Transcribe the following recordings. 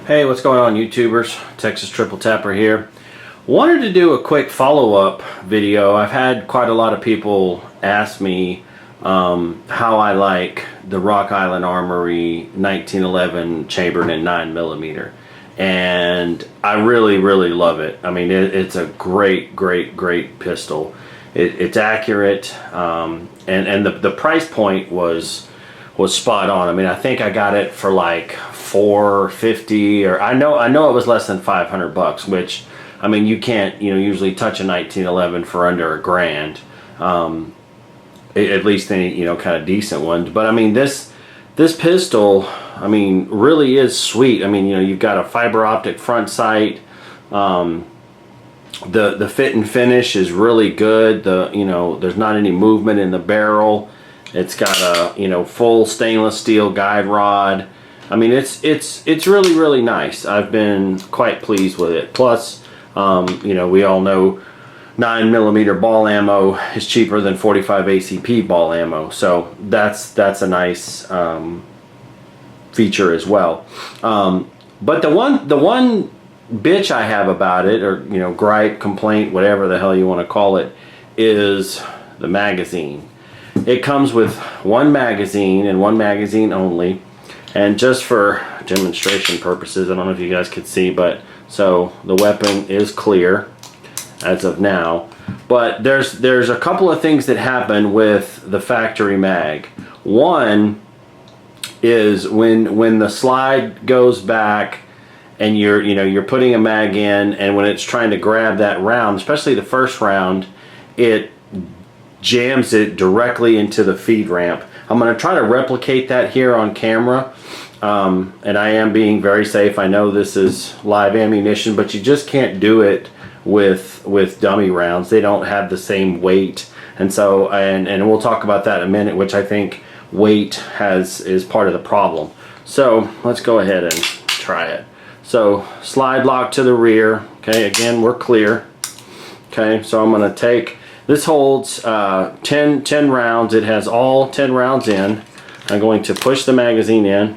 Hey, what's going on, YouTubers? Texas Triple Tapper here. Wanted to do a quick follow-up video. I've had quite a lot of people ask me how I like the Rock Island Armory 1911 chambered in 9mm, and I really love it. I mean, it's a great pistol. It's accurate, and the price point was spot on. I mean, I think I got it for like $450, or I know it was less than $500, which, I mean, you can't usually touch a 1911 for under $1,000, at least any kind of decent ones. But I mean, this pistol, I mean, really is sweet. I mean, you've got a fiber optic front sight. The fit and finish is really good. There's not any movement in the barrel. It's got a full stainless steel guide rod. I mean, it's really nice. I've been quite pleased with it. Plus, we all know 9mm ball ammo is cheaper than 45 ACP ball ammo, so that's a nice feature as well. But the one bitch I have about it, or gripe, complaint, whatever the hell you want to call it, is the magazine. It comes with one magazine and one magazine only, and just for demonstration purposes, I don't know if you guys could see, but so the weapon is clear as of now. But there's a couple of things that happen with the factory mag. One is when the slide goes back and you're putting a mag in, and when it's trying to grab that round, especially the first round, it jams it directly into the feed ramp. I'm going to try to replicate that here on camera, and I am being very safe. I know this is live ammunition, but you just can't do it with dummy rounds. They don't have the same weight, and so and we'll talk about that in a minute, which I think weight is part of the problem. So let's go ahead and try it. So slide lock to the rear. Okay, again, we're clear. Okay, so I'm going to take, this holds 10 rounds. It has all 10 rounds in. I'm going to push the magazine in.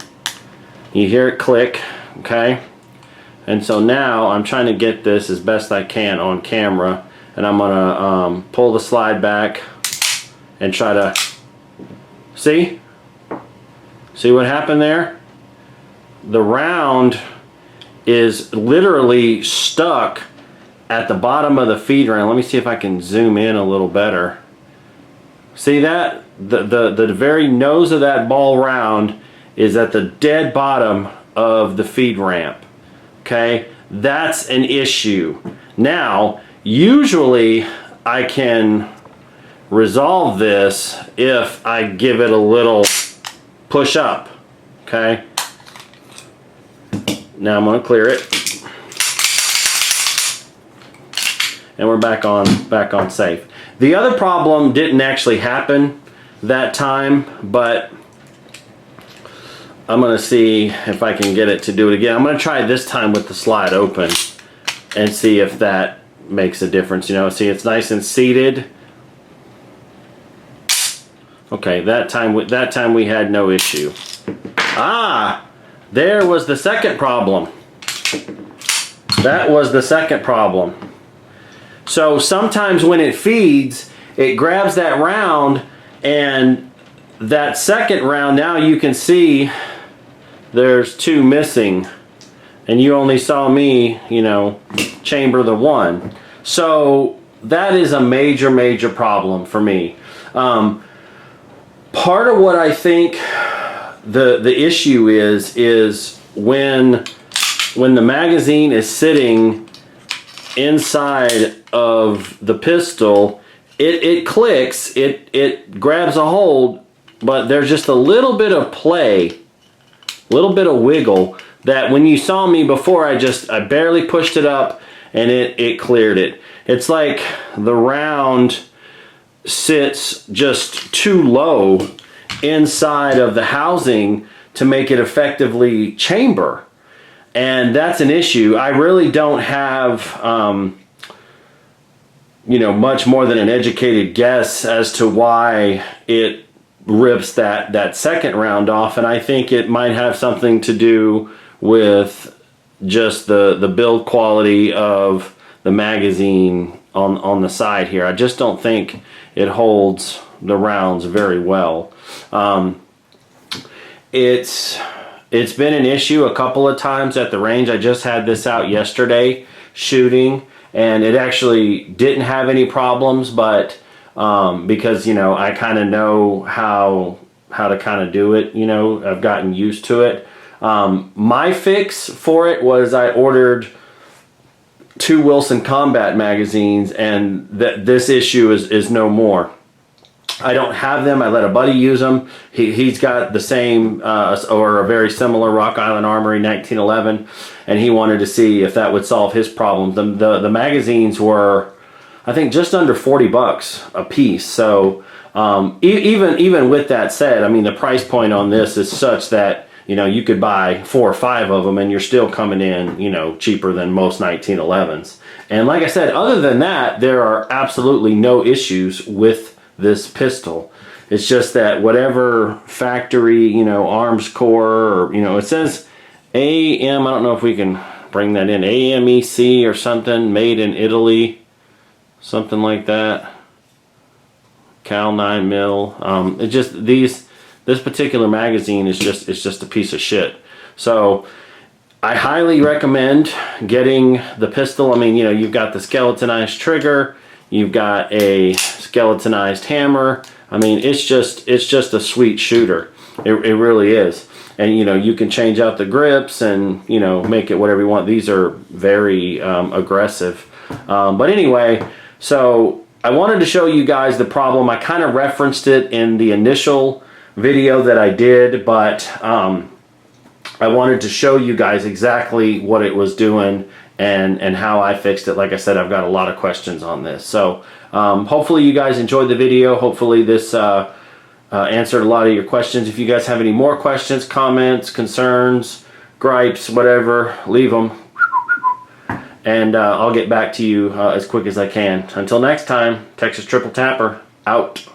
You hear it click, okay? And so now I'm trying to get this as best I can on camera, and I'm gonna pull the slide back and try to see what happened there. The round is literally stuck at the bottom of the feed ramp. Let me see if I can zoom in a little better. See that? The very nose of that ball round is at the dead bottom of the feed ramp. Okay, that's an issue. Now, usually I can resolve this if I give it a little push up. Okay, now I'm going to clear it, and we're back on safe. The other problem didn't actually happen that time, but I'm going to see if I can get it to do it again. I'm going to try this time with the slide open and see if that makes a difference. See, it's nice and seated. Okay, that time we had no issue. Ah, there was the second problem. That was the second problem. So sometimes when it feeds, it grabs that round, and that second round, now you can see there's two missing, and you only saw me chamber the one. So that is a major problem for me. Part of what I think the issue is when the magazine is sitting inside of the pistol, it clicks, it grabs a hold, but there's just a little bit of play, little bit of wiggle, that when you saw me before, I barely pushed it up and it cleared it. It's like the round sits just too low inside of the housing to make it effectively chamber, and that's an issue. I really don't have much more than an educated guess as to why it rips that second round off, and I think it might have something to do with just the build quality of the magazine on the side here. I just don't think it holds the rounds very well. It's been an issue a couple of times at the range. I just had this out yesterday shooting, and it actually didn't have any problems, but because, you know, I kind of know how to kind of do it, you know, I've gotten used to it. My fix for it was I ordered 2 Wilson Combat magazines, and this issue is no more. I don't have them. I let a buddy use them. He's got the same or a very similar Rock Island Armory 1911, and he wanted to see if that would solve his problem. The magazines were, I think, just under $40 a piece. So even with that said, I mean, the price point on this is such that, you know, you could buy 4 or 5 of them and you're still coming in, you know, cheaper than most 1911s. And like I said, other than that, there are absolutely no issues with this pistol. It's just that whatever factory, you know, arms core, or, you know, it says AM, I don't know if we can bring that in, AMEC or something, made in Italy, something like that. Cal 9 mil. It just, this particular magazine is just a piece of shit. So I highly recommend getting the pistol. I mean, you know, you've got the skeletonized trigger, you've got a skeletonized hammer. I mean, it's just a sweet shooter. It really is. And, you know, you can change out the grips and, you know, make it whatever you want. These are very aggressive. But anyway, so I wanted to show you guys the problem. I kind of referenced it in the initial video that I did, but I wanted to show you guys exactly what it was doing and how I fixed it. Like I said, I've got a lot of questions on this. So hopefully you guys enjoyed the video. Hopefully this answered a lot of your questions. If you guys have any more questions, comments, concerns, gripes, whatever, leave them. And I'll get back to you as quick as I can. Until next time, Texas Triple Tapper, out.